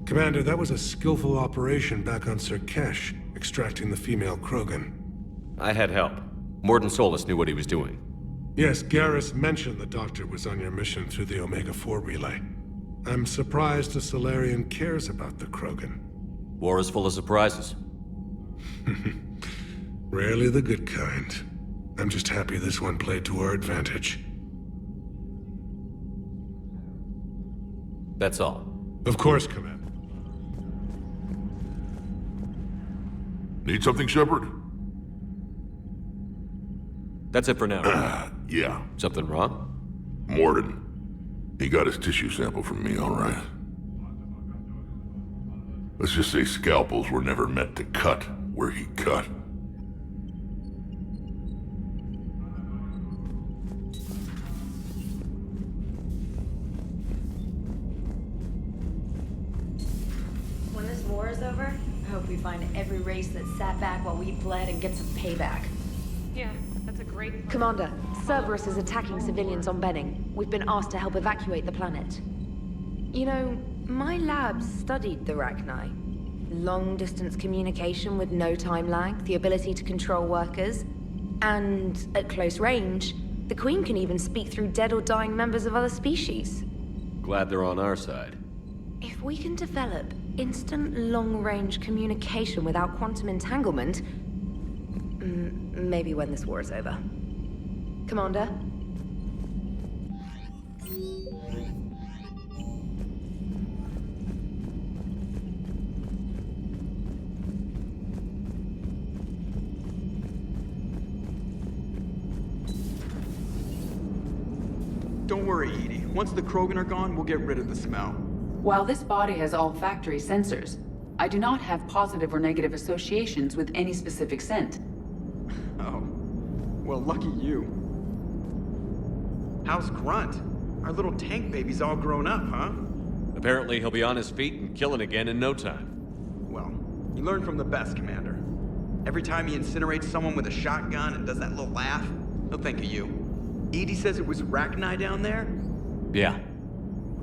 Commander, that was a skillful operation back on Sirkesh, extracting the female Krogan. I had help. Mordin Solus knew what he was doing. Yes, Garrus mentioned the Doctor was on your mission through the Omega-4 relay. I'm surprised a Solarian cares about the Krogan. War is full of surprises. Rarely the good kind. I'm just happy this one played to our advantage. That's all. Of course, Commander. Need something, Shepard? That's it for now. Yeah. Something wrong? Mordin. He got his tissue sample from me, all right. Let's just say scalpels were never meant to cut where he cut. When this war is over, I hope we find every race that sat back while we bled and get some payback. Yeah, that's a great... Commander, Cerberus is attacking civilians on Benning. We've been asked to help evacuate the planet. You know, my lab studied the Rachni. Long-distance communication with no time lag, the ability to control workers, and at close range, the Queen can even speak through dead or dying members of other species. Glad they're on our side. If we can develop instant long-range communication without quantum entanglement, maybe when this war is over. Commander? Don't worry, Edie. Once the Krogan are gone, we'll get rid of the smell. While this body has olfactory sensors, I do not have positive or negative associations with any specific scent. Oh. Well, lucky you. How's Grunt? Our little tank baby's all grown up, huh? Apparently he'll be on his feet and killing again in no time. Well, you learn from the best, Commander. Every time he incinerates someone with a shotgun and does that little laugh, he'll think of you. Edie says it was Rachni down there? Yeah.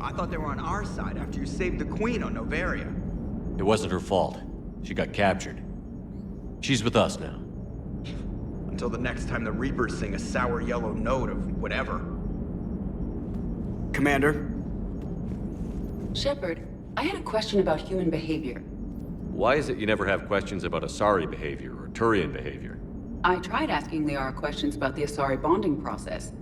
I thought they were on our side after you saved the Queen on Novaria. It wasn't her fault. She got captured. She's with us now. Until the next time the Reapers sing a sour yellow note of whatever. Commander? Shepard, I had a question about human behavior. Why is it you never have questions about Asari behavior or Turian behavior? I tried asking Liara questions about the Asari bonding process.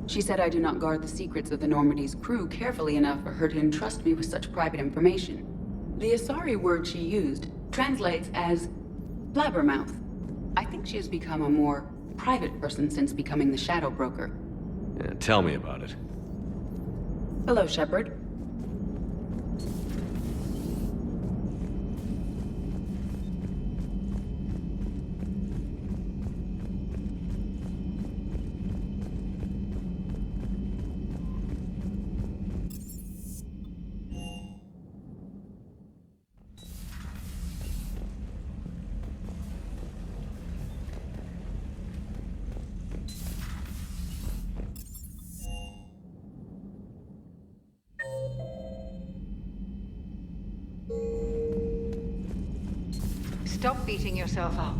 She said I do not guard the secrets of the Normandy's crew carefully enough for her to entrust me with such private information. The Asari word she used translates as blabbermouth. I think she has become a more private person since becoming the Shadow Broker. Yeah, tell me about it. Hello, Shepard. Stop beating yourself up.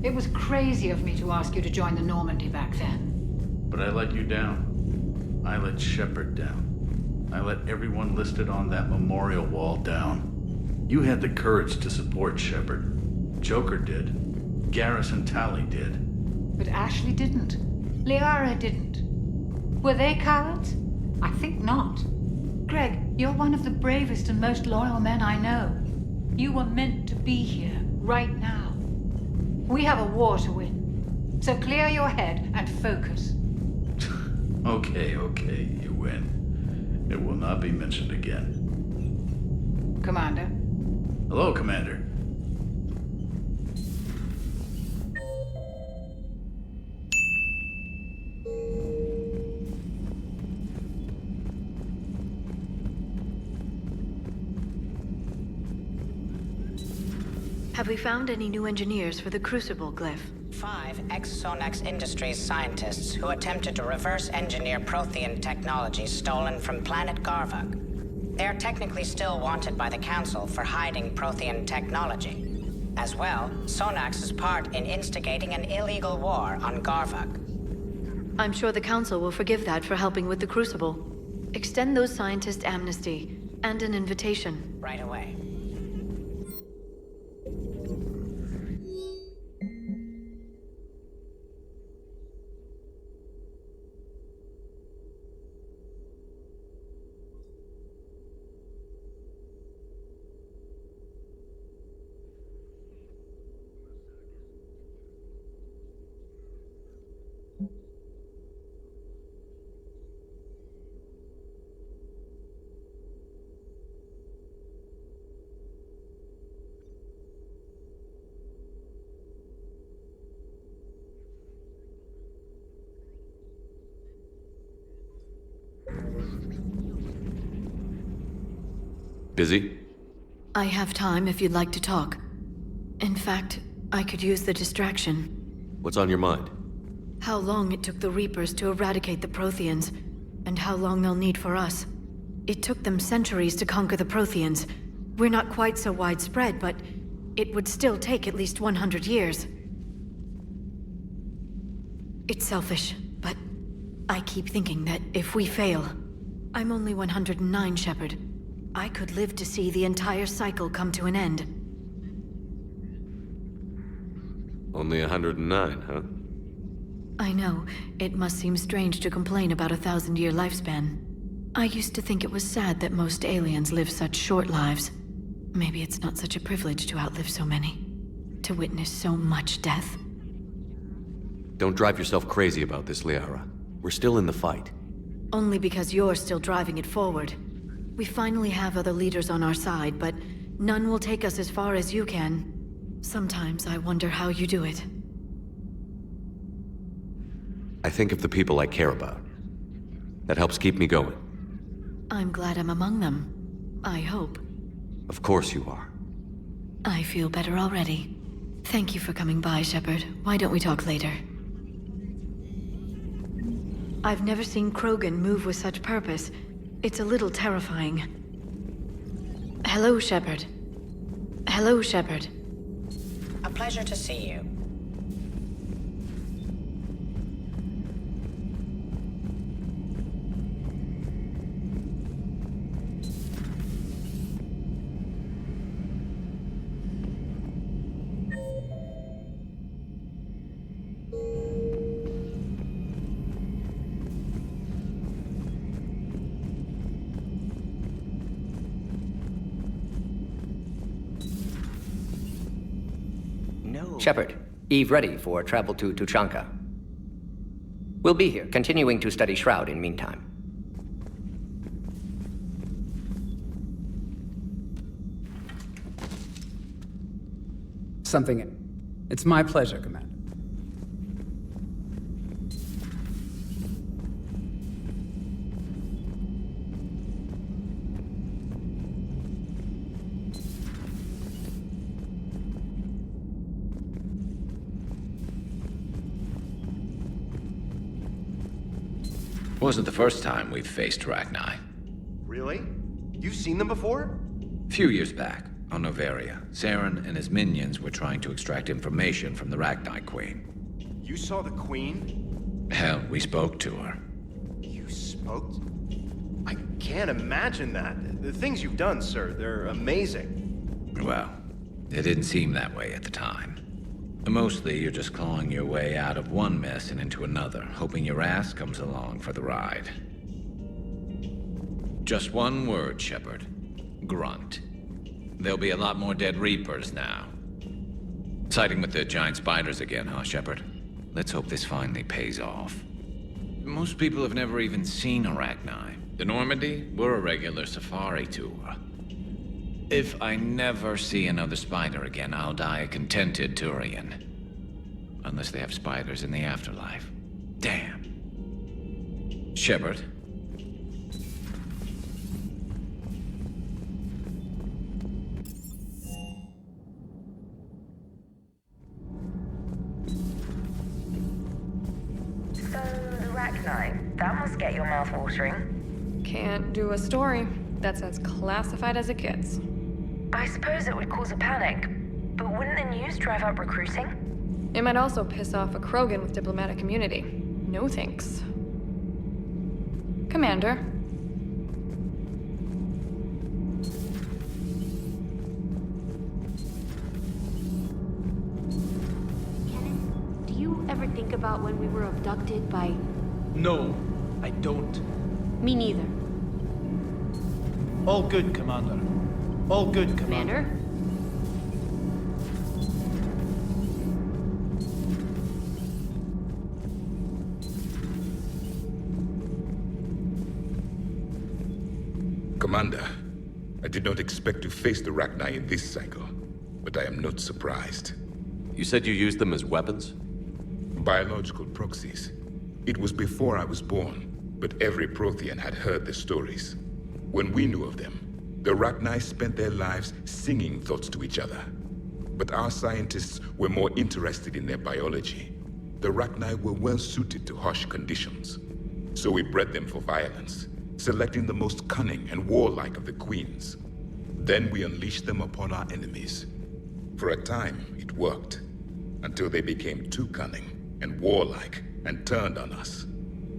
It was crazy of me to ask you to join the Normandy back then. But I let you down. I let Shepard down. I let everyone listed on that memorial wall down. You had the courage to support Shepard. Joker did. Garrus and Tali did. But Ashley didn't. Liara didn't. Were they cowards? I think not. Greg, you're one of the bravest and most loyal men I know. You were meant to be here, right now. We have a war to win. So clear your head and focus. Okay, you win. It will not be mentioned again. Commander? Hello, Commander. Have Have we found any new engineers for the Crucible glyph? 5 ex-Sonax Industries scientists who attempted to reverse engineer Prothean technology stolen from planet Garvug. They are technically still wanted by the Council for hiding Prothean technology. As well, Sonax's part in instigating an illegal war on Garvug. I'm sure the Council will forgive that for helping with the Crucible. Extend those scientists amnesty, and an invitation. Right away. Busy? I have time if you'd like to talk. In fact, I could use the distraction. What's on your mind? How long it took the Reapers to eradicate the Protheans, and how long they'll need for us. It took them centuries to conquer the Protheans. We're not quite so widespread, but it would still take at least 100 years. It's selfish, but I keep thinking that if we fail... I'm only 109, Shepard. I could live to see the entire cycle come to an end. Only 109, huh? I know. It must seem strange to complain about a 1,000-year lifespan. I used to think it was sad that most aliens live such short lives. Maybe it's not such a privilege to outlive so many. To witness so much death. Don't drive yourself crazy about this, Liara. We're still in the fight. Only because you're still driving it forward. We finally have other leaders on our side, but none will take us as far as you can. Sometimes I wonder how you do it. I think of the people I care about. That helps keep me going. I'm glad I'm among them. I hope. Of course you are. I feel better already. Thank you for coming by, Shepard. Why don't we talk later? I've never seen Krogan move with such purpose. It's a little terrifying. Hello, Shepard. Hello, Shepard. A pleasure to see you. Shepard, Eve ready for travel to Tuchanka. We'll be here, continuing to study Shroud in meantime. It's my pleasure, Commander. Wasn't the first time we've faced Rachni. Really? You've seen them before? A few years back, on Noveria, Saren and his minions were trying to extract information from the Rachni Queen. You saw the Queen? Hell, we spoke to her. You spoke? I can't imagine that. The things you've done, sir, they're amazing. Well, it didn't seem that way at the time. Mostly, you're just clawing your way out of one mess and into another, hoping your ass comes along for the ride. Just one word, Shepard. Grunt. There'll be a lot more dead Reapers now. Siding with the giant spiders again, huh, Shepard? Let's hope this finally pays off. Most people have never even seen Arachni. The Normandy, we're a regular safari tour. If I never see another spider again, I'll die a contented Turian. Unless they have spiders in the afterlife. Damn. Shepard. Rachni. That must get your mouth watering. Can't do a story. That's as classified as it gets. I suppose it would cause a panic, but wouldn't the news drive up recruiting? It might also piss off a Krogan with diplomatic immunity. No thanks. Commander. Do you ever think about when we were abducted by... No, I don't. Me neither. All good, Commander. All good, Commander. Commander, I did not expect to face the Rachni in this cycle, but I am not surprised. You said you used them as weapons? Biological proxies. It was before I was born, but every Prothean had heard the stories. When we knew of them, the Rachni spent their lives singing thoughts to each other. But our scientists were more interested in their biology. The Rachni were well suited to harsh conditions. So we bred them for violence, selecting the most cunning and warlike of the queens. Then we unleashed them upon our enemies. For a time, it worked, until they became too cunning and warlike and turned on us.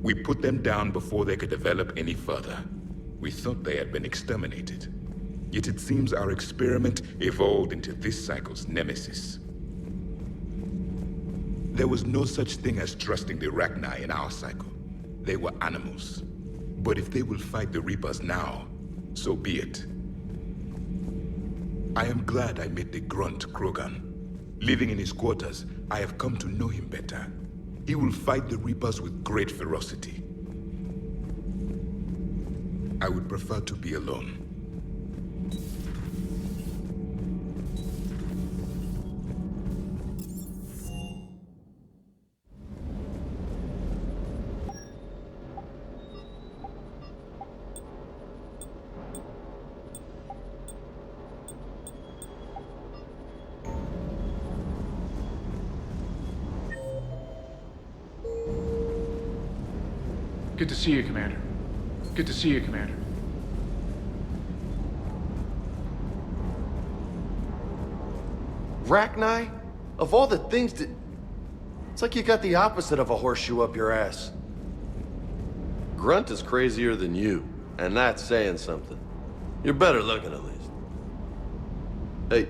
We put them down before they could develop any further. We thought they had been exterminated. Yet it seems our experiment evolved into this cycle's nemesis. There was no such thing as trusting the Rachni in our cycle. They were animals. But if they will fight the Reapers now, so be it. I am glad I met the grunt Krogan. Living in his quarters, I have come to know him better. He will fight the Reapers with great ferocity. I would prefer to be alone. Good to see you, Commander. Good to see you, Commander. Rachni? Of all the things that... It's like you got the opposite of a horseshoe up your ass. Grunt is crazier than you, and that's saying something. You're better looking, at least. Hey.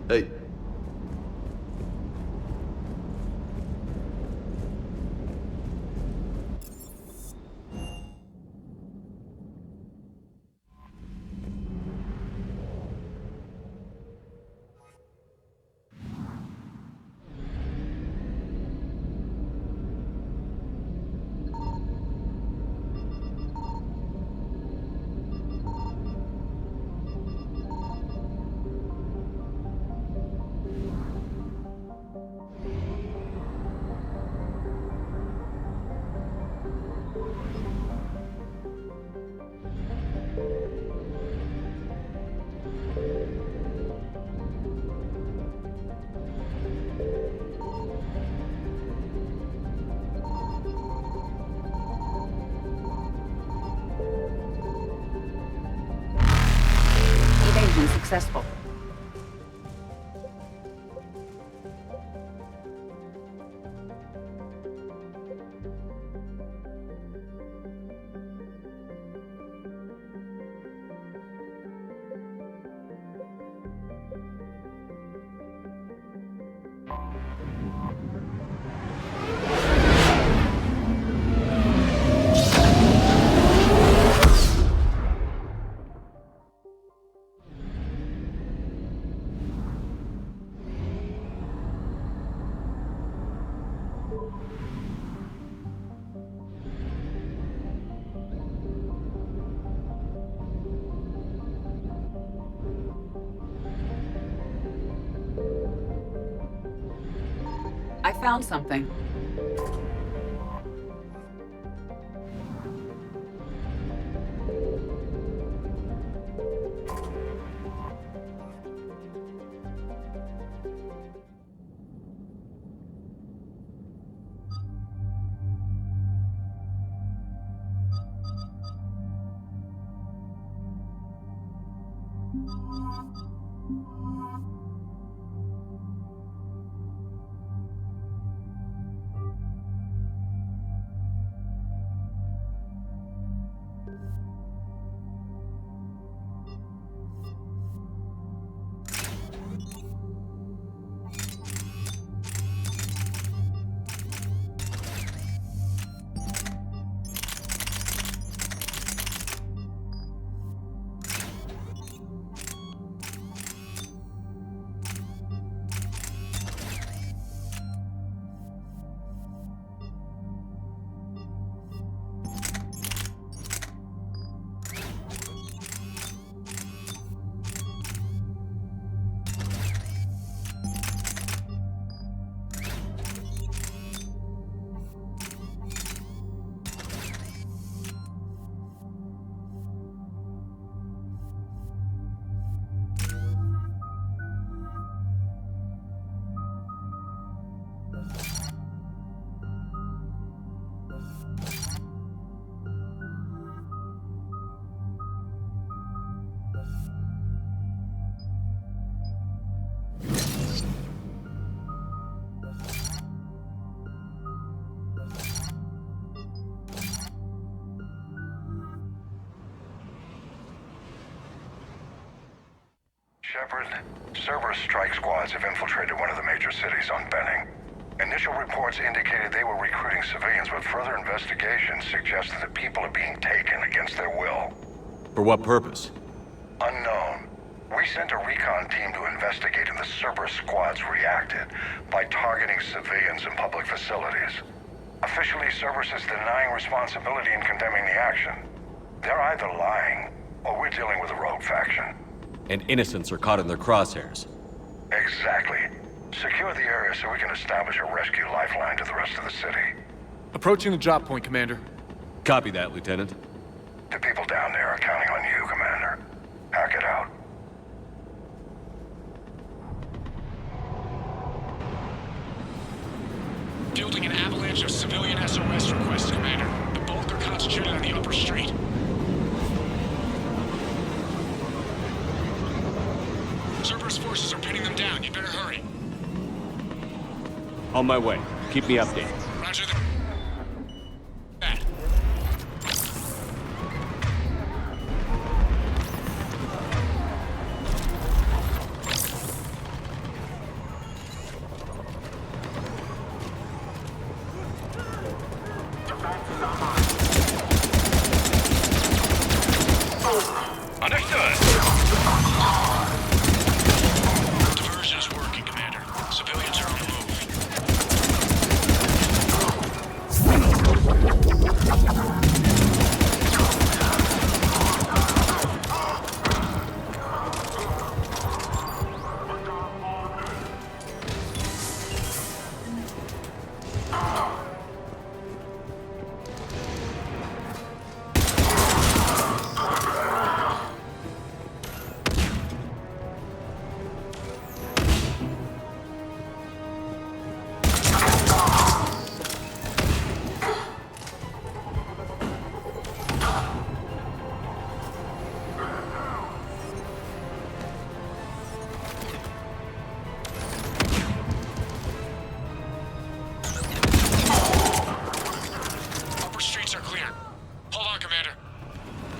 Hey. Successful. I found something. Shepard, Cerberus strike squads have infiltrated one of the major cities on Benning. Initial reports indicated they were recruiting civilians, but further investigations suggest that the people are being taken against their will. For what purpose? Unknown. We sent a recon team to investigate, and the Cerberus squads reacted by targeting civilians in public facilities. Officially, Cerberus is denying responsibility and condemning the action. They're either lying, or we're dealing with a rogue faction. And innocents are caught in their crosshairs. Exactly. Secure the area so we can establish a rescue lifeline to the rest of the city. Approaching the drop point, Commander. Copy that, Lieutenant. The people down there are counting on you, Commander. Hack it out. Fielding an avalanche of civilian SOS requests, Commander. The bulk are concentrated on the upper street. Cerberus forces are pinning them down. You better hurry. On my way. Keep me updated. Roger that.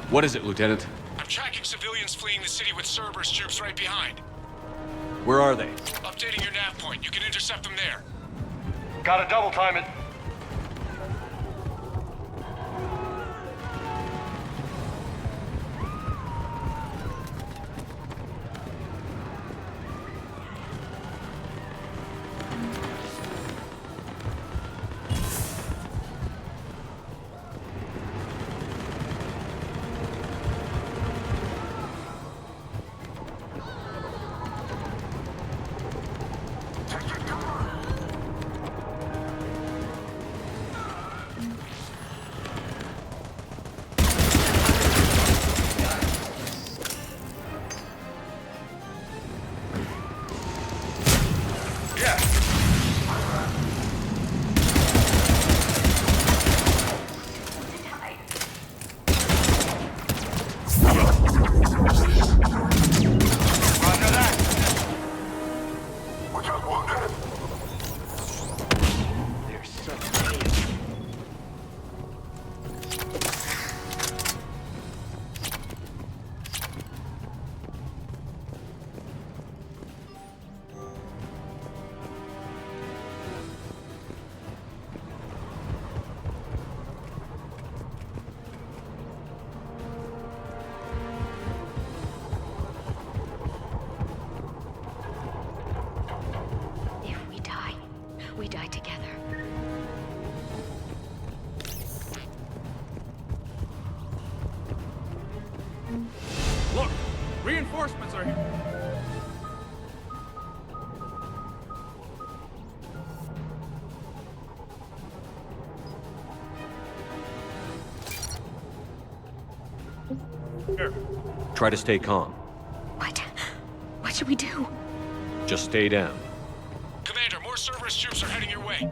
What is it, Lieutenant? I'm tracking civilians fleeing the city with Cerberus troops right behind. Where are they? Updating your nav point. You can intercept them there. Gotta double time it. together. Look! Reinforcements are here! Try to stay calm. What should we do? Just stay down. Commander, more Cerberus troops are heading your way.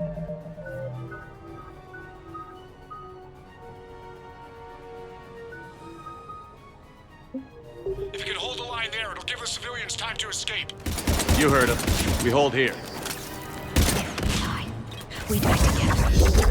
If you can hold the line there, it'll give the civilians time to escape. You heard him. We hold here. We die together.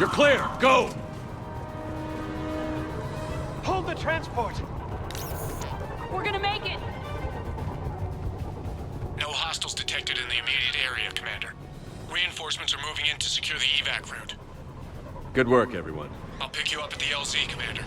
You're clear! Go! Hold the transport! We're gonna make it! No hostiles detected in the immediate area, Commander. Reinforcements are moving in to secure the evac route. Good work, everyone. I'll pick you up at the LZ, Commander.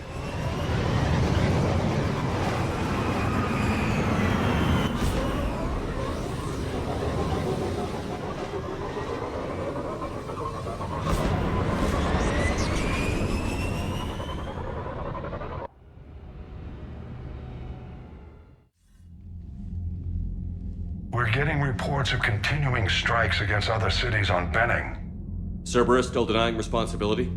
We're getting reports of continuing strikes against other cities on Benning. Cerberus still denying responsibility?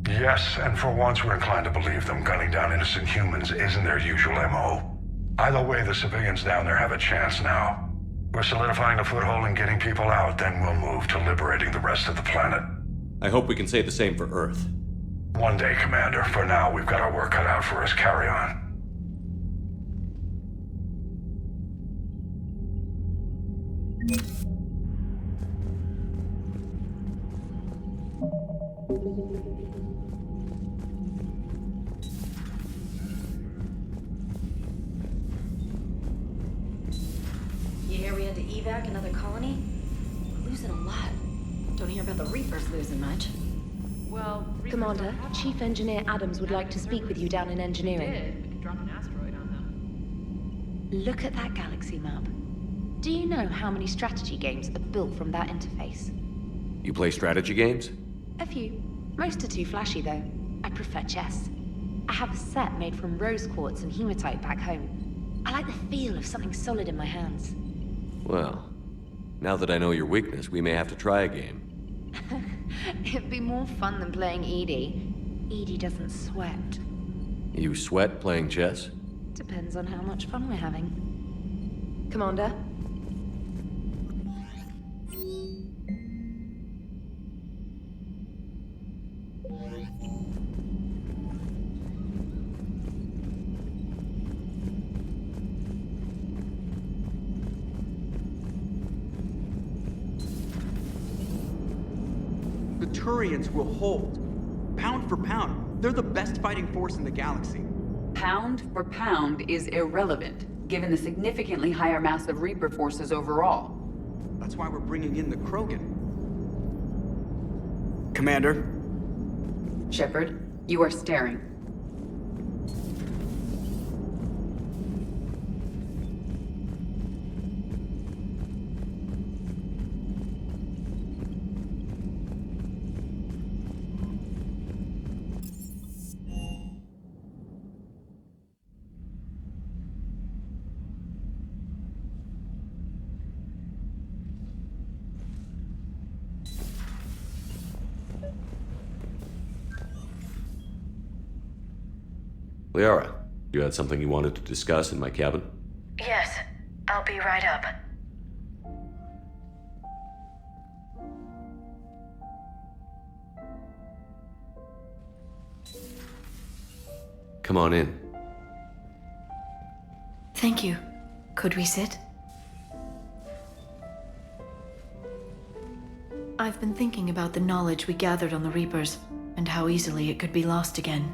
Yes, and for once we're inclined to believe them. Gunning down innocent humans isn't their usual MO. Either way, the civilians down there have a chance now. We're solidifying a foothold and getting people out, then we'll move to liberating the rest of the planet. I hope we can say the same for Earth. One day, Commander. For now, we've got our work cut out for us. Carry on. You hear we had to evac another colony? We're losing a lot. Don't hear about the Reapers losing much. Well, Commander, Chief Engineer Adams would like to speak with you down in engineering. We could drop an asteroid on them. Look at that galaxy map. Do you know how many strategy games are built from that interface? You play strategy games? A few. Most are too flashy, though. I prefer chess. I have a set made from rose quartz and hematite back home. I like the feel of something solid in my hands. Well, now that I know your weakness, we may have to try a game. It'd be more fun than playing Edie. Edie doesn't sweat. You sweat playing chess? Depends on how much fun we're having. Commander? The Turians will hold. Pound for pound, they're the best fighting force in the galaxy. Pound for pound is irrelevant, given the significantly higher mass of Reaper forces overall. That's why we're bringing in the Krogan. Commander? Shepard, you are staring. Liara, you had something you wanted to discuss in my cabin? Yes, I'll be right up. Come on in. Thank you. Could we sit? I've been thinking about the knowledge we gathered on the Reapers, and how easily it could be lost again.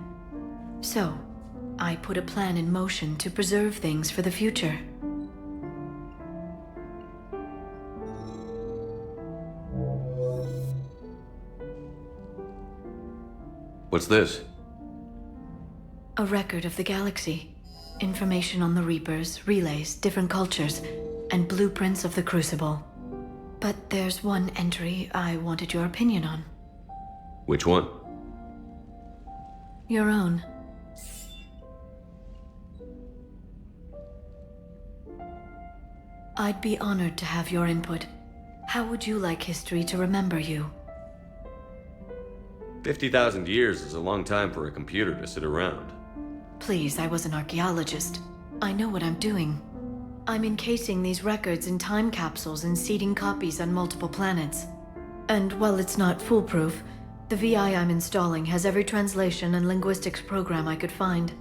So, I put a plan in motion to preserve things for the future. What's this? A record of the galaxy. Information on the Reapers, relays, different cultures, and blueprints of the Crucible. But there's one entry I wanted your opinion on. Which one? Your own. I'd be honored to have your input. How would you like history to remember you? 50,000 years is a long time for a computer to sit around. Please, I was an archaeologist. I know what I'm doing. I'm encasing these records in time capsules and seeding copies on multiple planets. And while it's not foolproof, the VI I'm installing has every translation and linguistics program I could find.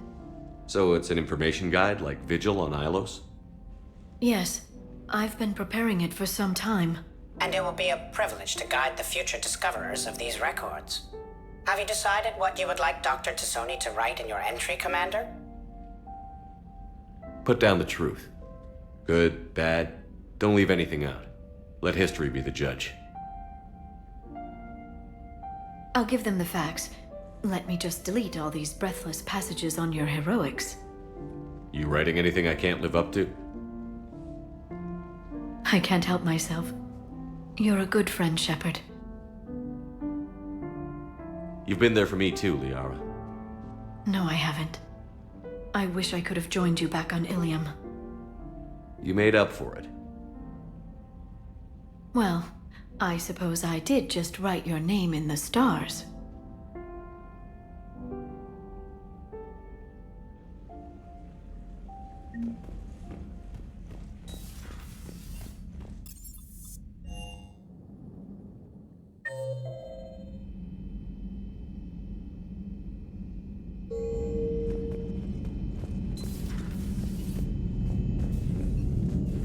So it's an information guide like Vigil on Ilos? Yes. I've been preparing it for some time. And it will be a privilege to guide the future discoverers of these records. Have you decided what you would like Dr. Tassoni to write in your entry, Commander? Put down the truth. Good, bad, don't leave anything out. Let history be the judge. I'll give them the facts. Let me just delete all these breathless passages on your heroics. You writing anything I can't live up to? I can't help myself. You're a good friend, Shepard. You've been there for me too, Liara. No, I haven't. I wish I could have joined you back on Ilium. You made up for it. Well, I suppose I did just write your name in the stars.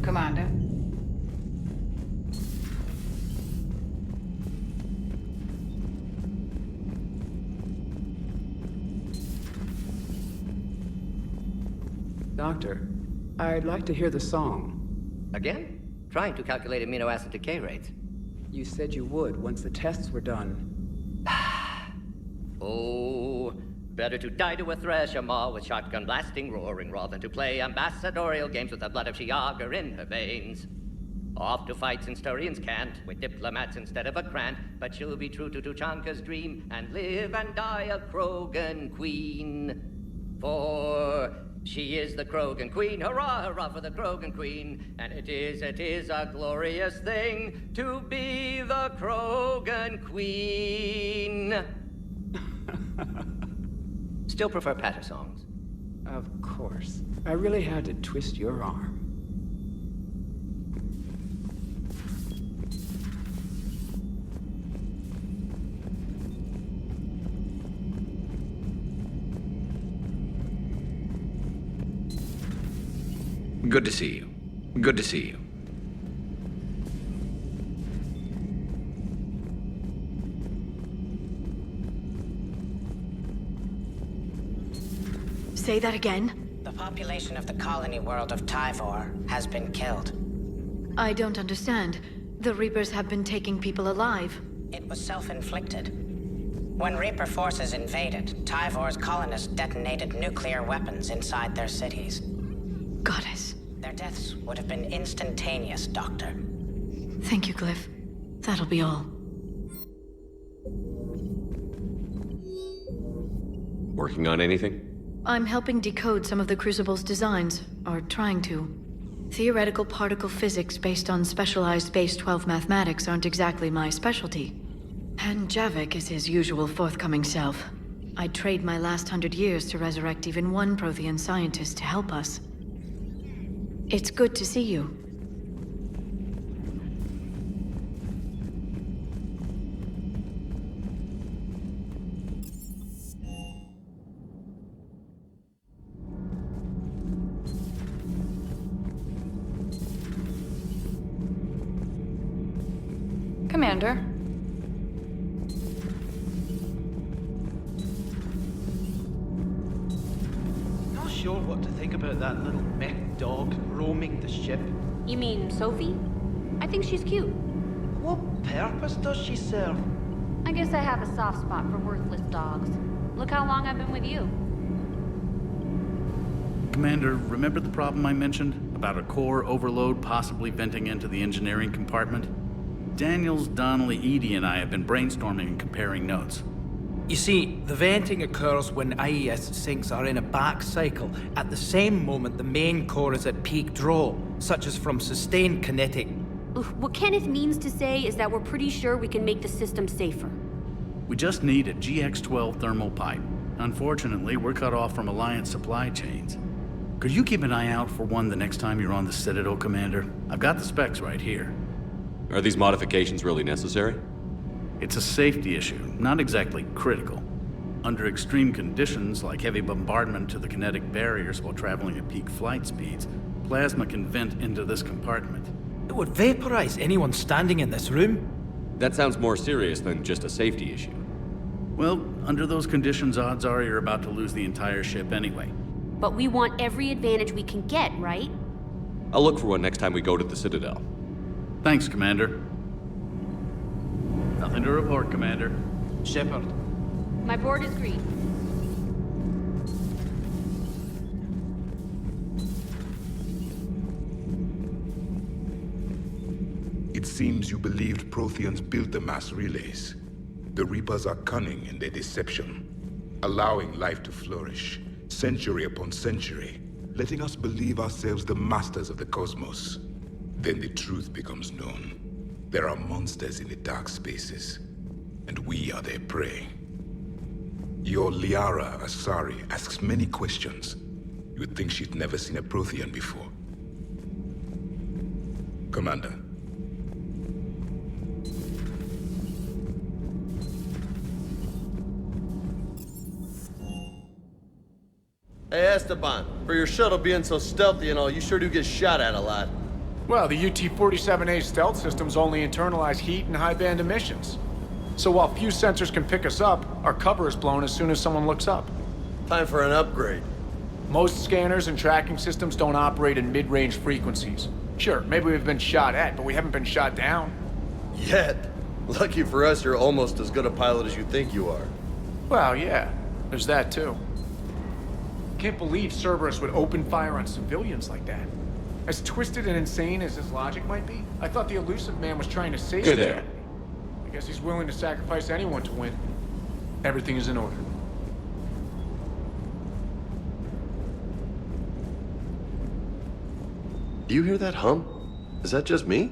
Commander. Doctor, I'd like to hear the song. Again? Trying to calculate amino acid decay rates. You said you would once the tests were done. Oh, better to die to a thresher maw with shotgun blasting, roaring raw than to play ambassadorial games with the blood of Shiagar in her veins. Off to fight since Turians can't, with diplomats instead of a Krant, but she'll be true to Tuchanka's dream and live and die a Krogan queen. For she is the Krogan queen, hurrah, hurrah for the Krogan queen, and it is a glorious thing to be the Krogan queen. Still prefer patter songs? Of course. I really had to twist your arm. Good to see you. Good to see you. Say that again? The population of the colony world of Tyvor has been killed. I don't understand. The Reapers have been taking people alive. It was self-inflicted. When Reaper forces invaded, Tyvor's colonists detonated nuclear weapons inside their cities. Goddess. Their deaths would have been instantaneous, Doctor. Thank you, Glyph. That'll be all. Working on anything? I'm helping decode some of the Crucible's designs, or trying to. Theoretical particle physics based on specialized base 12 mathematics aren't exactly my specialty. And Javik is his usual forthcoming self. I'd trade my last 100 years to resurrect even one Prothean scientist to help us. It's good to see you. Commander. Not sure what to think about that little mech dog roaming the ship. You mean Sophie? I think she's cute. What purpose does she serve? I guess I have a soft spot for worthless dogs. Look how long I've been with you. Commander, remember the problem I mentioned? About a core overload possibly venting into the engineering compartment? Daniels, Donnelly, Edie, and I have been brainstorming and comparing notes. You see, the venting occurs when IES sinks are in a back cycle at the same moment the main core is at peak draw, such as from sustained kinetic. What Kenneth means to say is that we're pretty sure we can make the system safer. We just need a GX-12 thermal pipe. Unfortunately, we're cut off from Alliance supply chains. Could you keep an eye out for one the next time you're on the Citadel, Commander? I've got the specs right here. Are these modifications really necessary? It's a safety issue, not exactly critical. Under extreme conditions, like heavy bombardment to the kinetic barriers while traveling at peak flight speeds, plasma can vent into this compartment. It would vaporize anyone standing in this room. That sounds more serious than just a safety issue. Well, under those conditions, odds are you're about to lose the entire ship anyway. But we want every advantage we can get, right? I'll look for one next time we go to the Citadel. Thanks, Commander. Nothing to report, Commander. Shepard. My board is green. It seems you believed Protheans built the mass relays. The Reapers are cunning in their deception, allowing life to flourish, century upon century, letting us believe ourselves the masters of the cosmos. Then the truth becomes known. There are monsters in the dark spaces, and we are their prey. Your Liara Asari asks many questions. You would think she'd never seen a Prothean before. Commander. Hey, Esteban, for your shuttle being so stealthy and all, you sure do get shot at a lot. Well, the UT-47A stealth systems only internalize heat and high-band emissions. So while few sensors can pick us up, our cover is blown as soon as someone looks up. Time for an upgrade. Most scanners and tracking systems don't operate in mid-range frequencies. Sure, maybe we've been shot at, but we haven't been shot down. Yet. Lucky for us, you're almost as good a pilot as you think you are. Well, yeah, there's that too. Can't believe Cerberus would open fire on civilians like that. As twisted and insane as his logic might be, I thought the elusive man was trying to save humanity. I guess he's willing to sacrifice anyone to win. Everything is in order. Do you hear that hum? Is that just me?